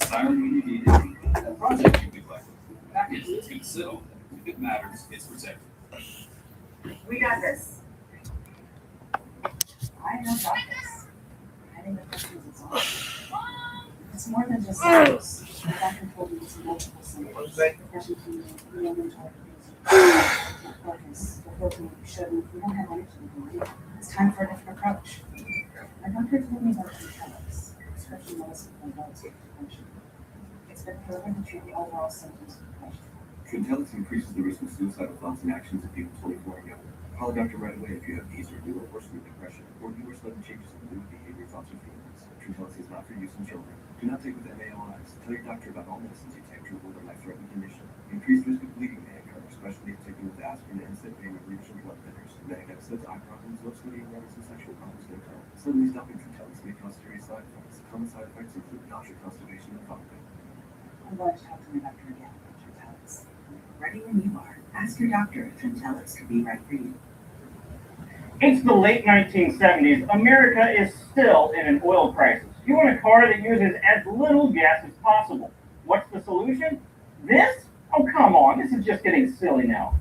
Siren when you need it. A project you neglect. Package that's gonna sit on there. If it matters, it's protected. We got this. I know got this. Hiding the questions is all. It's more than just symptoms. The doctor told me it's multiple symptoms. Depression can mean mental focus. The protein shouldn't. We don't have energy anymore. It's time for a different approach. My doctor told me about Trintellix, prescription medicine for adults with depression. It's been proven to treat the overall symptoms of depression. Trintellix increases the risk of suicidal thoughts and actions in people 24 and younger. Call a doctor right away if you have these or newer worsening depression or newer sudden changes in mood, behavior, thoughts, or feelings. Trintellix is not for use in children. Do not take with MAOIs. Tell your doctor about all medicines you take to avoid a life-threatening condition. Increased risk of bleeding may occur, especially if taken with aspirin, NSAID, pain relievers, and blood thinners. Manic episodes, eye problems, low sodium levels, and sexual problems may occur. Suddenly stopping Trintellix may cause serious side effects. Common side effects include nausea, constipation, and vomiting. I'm going to talk to my doctor again about Trintellix. Ready when you are. Ask your doctor if Trintellix could be right for you. It's the late 1970s. America is still in an oil crisis. You want a car that uses as little gas as possible. What's the solution? This? Oh, come on. This is just getting silly now.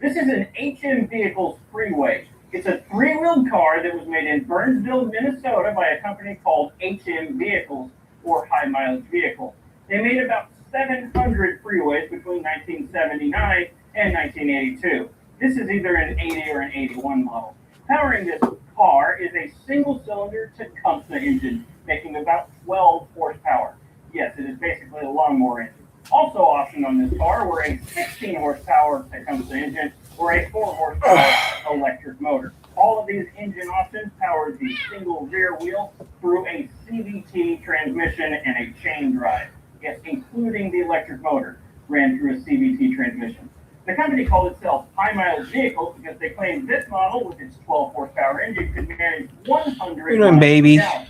This is an HM Vehicles Freeway. It's a three-wheeled car that was made in Burnsville, Minnesota by a company called HM Vehicles, or High Mileage Vehicle. They made about 700 freeways between 1979 and 1982. This is either an 80 or an 81 model. Powering this car is a single-cylinder Tecumseh engine, making about 12 horsepower. Yes, it is basically a lawnmower engine. Also optioned on this car were a 16 horsepower Tecumseh engine or a 4 horsepower electric motor. All of these engine options powered the single rear wheel through a CVT transmission and a chain drive. Yes, including the electric motor, ran through a CVT transmission. The company called itself High Mileage Vehicles because they claimed this model with its 12 horsepower engine could manage 100 miles baby. per gallon.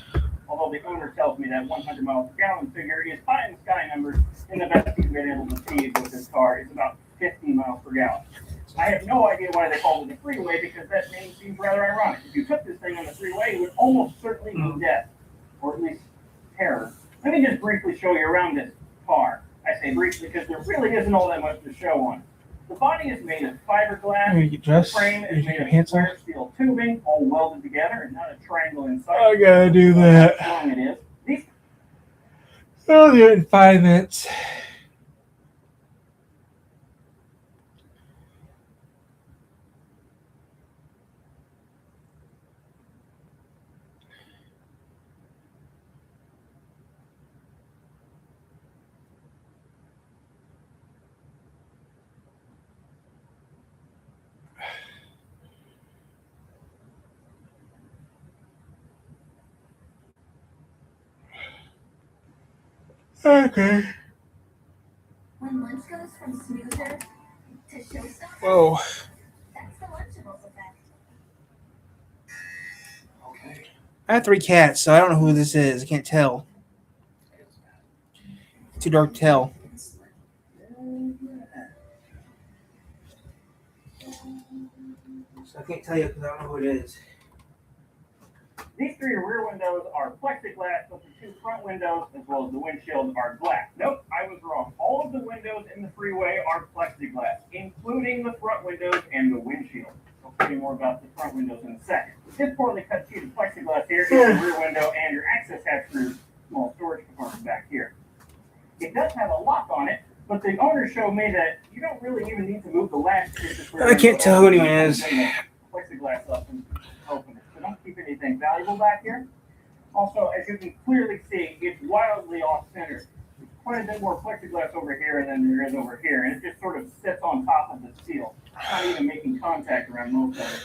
Although the owner tells me that 100 miles per gallon figure is pie in the sky numbers, and the best he's been able to achieve with this car is about 50 miles per gallon. I have no idea why they called it a freeway because that name seems rather ironic. If you took this thing on the freeway, it would almost certainly be death, or at least terror. Let me just briefly show you around this car. I say briefly because there really isn't all that much to show on. The body is made of fiberglass. You get dressed? The frame You is take made your of pants square steel tubing, all welded together, and not a triangle inside. I gotta do that. How long it is. These I'll do it in 5 minutes. Okay. When lunch goes from snoozer to showstopper, Whoa. that's the Lunchables effect. Okay. I have 3 cats, so I don't know who this is. I can't tell. Too dark to tell. So I can't tell you because I don't know who it is. These 3 rear windows are plexiglass, but the 2 front windows, as well as the windshield, are glass. Nope, I was wrong. All of the windows in the freeway are plexiglass, including the front windows and the windshield. I'll tell you more about the front windows in a second. This poorly cut sheet of plexiglass here is the rear window and your access hatch for your small storage compartment back here. It does have a lock on it, but the owner showed me that you don't really even need to move the latch. I can't tell who anyone is. Plexiglass up and open it. So don't keep anything valuable back here. Also, as you can clearly see, it's wildly off-center. There's quite a bit more plexiglass over here than there is over here, and it just sort of sits on top of the seal. It's not even making contact around most of it.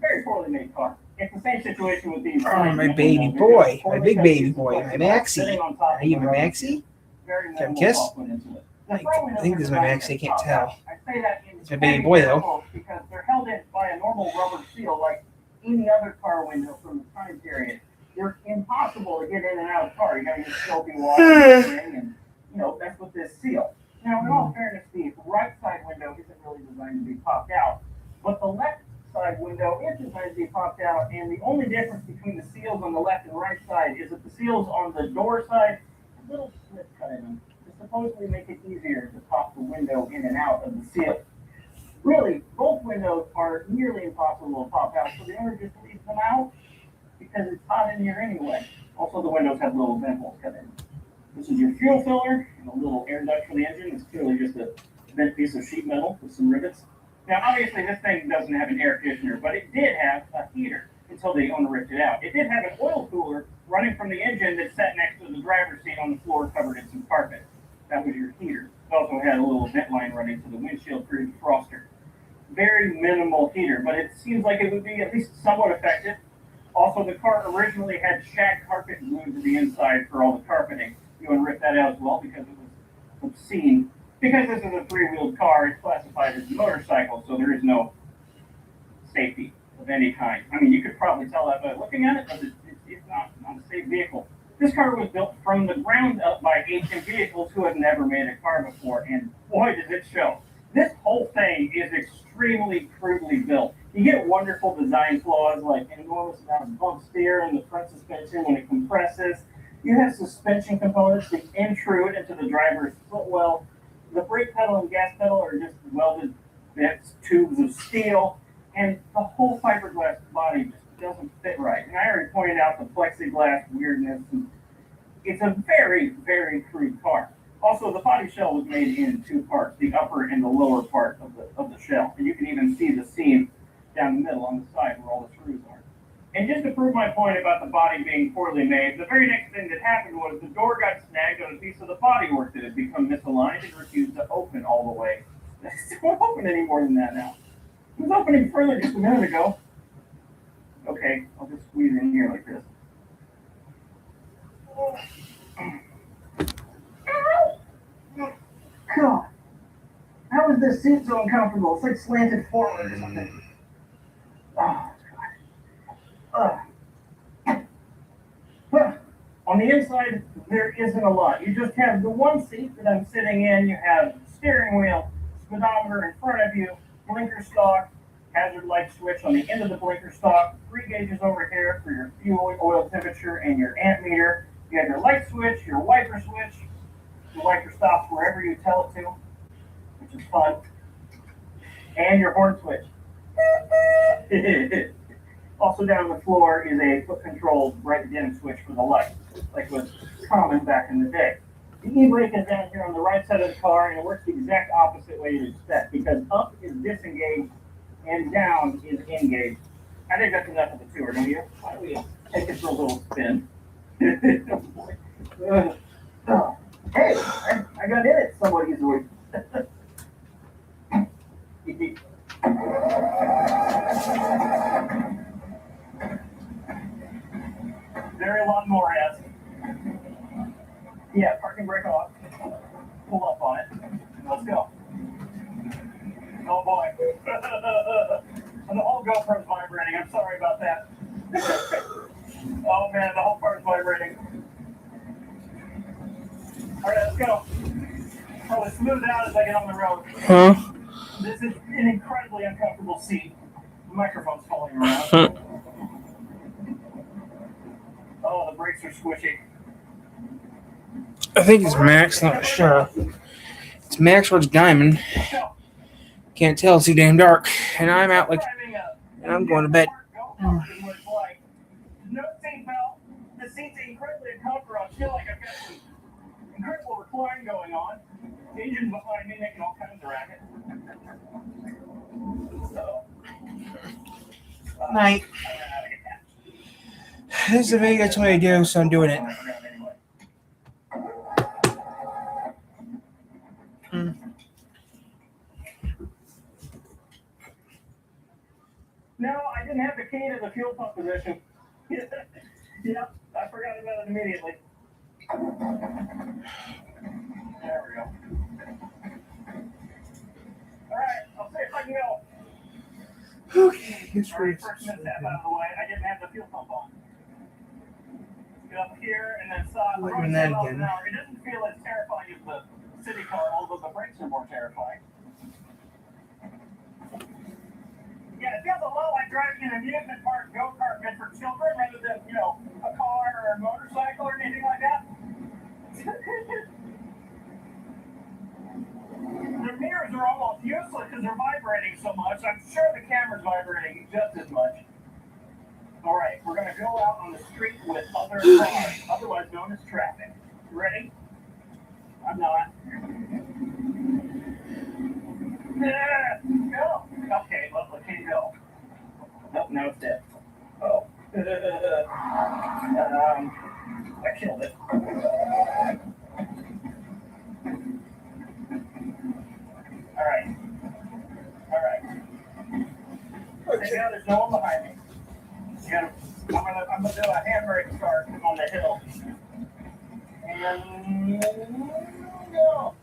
Very poorly made car. It's the same situation with these. Oh, my baby boy. My big baby boy. My Maxie. Are you my Maxie? Very Can I minimal kiss? thought went into it. The I front windows think are this is my designed Maxie. I as can't top tell. out. I say that in It's my baby boy, though. almost because they're held in by a normal rubber seal like any other car window from the time period. They're impossible to get in and out of the car. You gotta use soapy water and mess with this seal. Now, in all fairness, the right side window isn't really designed to be popped out, but the left side side window inches as they popped out, and the only difference between the seals on the left and right side is that the seals on the door side have little slits cut in them to supposedly make it easier to pop the window in and out of the seal. Really, both windows are nearly impossible to pop out, so the owner just leaves them out because it's hot in here anyway. Also, the windows have little vent holes cut in. This is your fuel filler and a little air duct for the engine. It's clearly just a bent piece of sheet metal with some rivets. Now, obviously, this thing doesn't have an air conditioner, but it did have a heater until the owner ripped it out. It did have an oil cooler running from the engine that sat next to the driver's seat on the floor covered in some carpet. That was your heater. It also had a little vent line running to the windshield through the defroster. Very minimal heater, but it seems like it would be at least somewhat effective. Also, the car originally had shag carpet glued to the inside for all the carpeting. You want to rip that out as well because it was obscene. Because this is a three-wheeled car, it's classified as a motorcycle, so there is no safety of any kind. I mean, you could probably tell that by looking at it, but it's not a safe vehicle. This car was built from the ground up by HM Vehicles who have never made a car before, and boy, does it show. This whole thing is extremely crudely built. You get wonderful design flaws like an enormous amount of bump steer in the front suspension when it compresses. You have suspension components that intrude into the driver's footwell. The brake pedal and gas pedal are just welded bits, tubes of steel, and the whole fiberglass body just doesn't fit right. And I already pointed out the plexiglass weirdness. It's a very, very crude car. Also, the body shell was made in two parts, the upper and the lower part of the shell. And you can even see the seam down the middle on the side where all the screws are. And just to prove my point about the body being poorly made, the very next thing that happened was the door got snagged on a piece of the bodywork that had become misaligned and refused to open all the way. It won't open any more than that now. It was opening further just a minute ago. Okay, I'll just squeeze in here like this. God, how is this seat so uncomfortable? It's like slanted forward or something. Oh, God. On the inside, there isn't a lot. You just have the one seat that I'm sitting in. You have steering wheel, speedometer in front of you, blinker stalk, hazard light switch on the end of the blinker stalk, 3 gauges over here for your fuel, oil temperature, and your amp meter. You have your light switch, your wiper switch. The wiper stops wherever you tell it to, which is fun. And your horn switch. Also down on the floor is a foot-controlled bright dim switch for the light, like was common back in the day. The e-brake is down here on the right side of the car, and it works the exact opposite way you'd expect, because up is disengaged and down is engaged. I think that's enough of the tour, don't you? Why don't we take it for a little spin? Hey, I got in it somewhat easily. Very long more as. Yeah, parking brake off. Pull up on it. Let's go. Oh boy. And the whole GoPro's vibrating. I'm sorry about that. Oh man, the whole car's vibrating. All right, let's go. Probably smooth out as I get on the road. Huh? This is an incredibly uncomfortable seat. The microphone's falling around. Oh, the brakes are squishy. I think it's Max, not sure. It's Max or it's Diamond. Let's go. Can't tell, it's too damn dark. And I'm out like, Driving and I'm going to bed. No seatbelt. The seat's incredibly uncomfortable. I feel like I've got some incredible recline going on. The engine's behind me making all kinds of racket. So, Night. This is a video that's what I do, so I'm doing it. No, I didn't have the key to the fuel pump position. Yep, I forgot about it immediately. There we go. Alright, I'll see if I can go. Okay, it's Alright, free. first mishap out of the way. I didn't have the fuel pump on. Get up here and then stop. Wait a minute Miles an again. hour. It doesn't feel as terrifying as the city car, although the brakes are more terrifying. Yeah, it feels a lot like driving an amusement park go-kart meant for children rather than, a car or a motorcycle or anything like that. The mirrors are almost useless because they're vibrating so much. I'm sure the camera's vibrating just as much. All right, we're going to go out on the street with other cars, otherwise known as traffic. You ready? I'm not. Go. Okay, look, can you go? Nope, now it's dead. Oh. I killed it. All right. Okay. Now there's no one behind me. I'm gonna do a handbrake start on the hill. And go.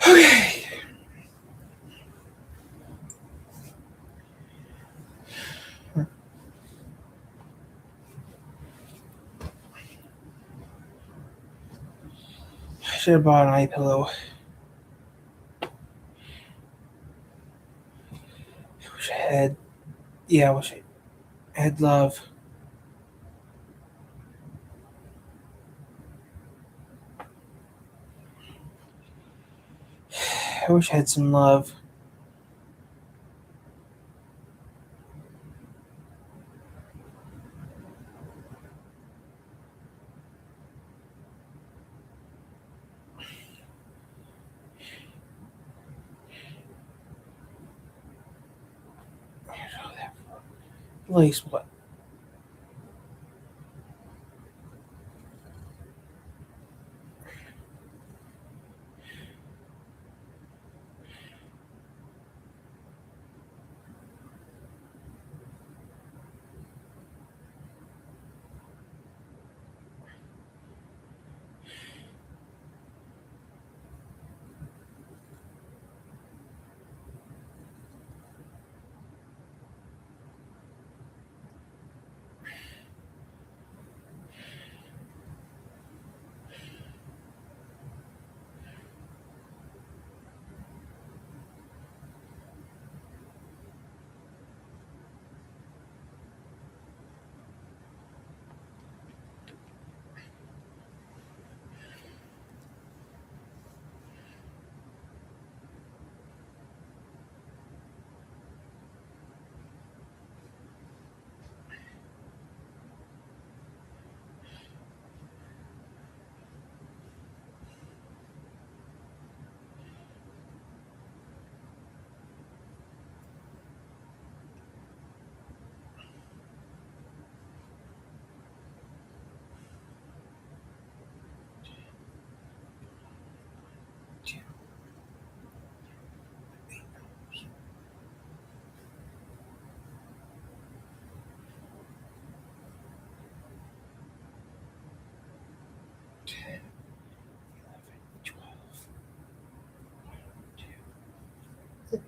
Okay. I should have bought an eye pillow. I wish I had. Yeah, I wish I had love. I wish I had some love. Place what?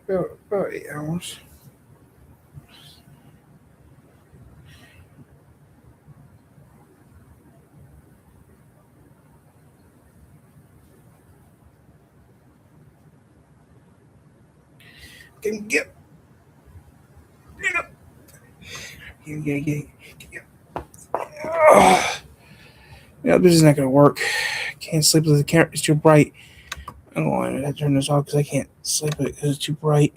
About 8 hours. Get up. Yeah, this is not gonna work. Can't sleep with the camera. It's too bright. I'm going to turn this off because I can't sleep with it because it's too bright.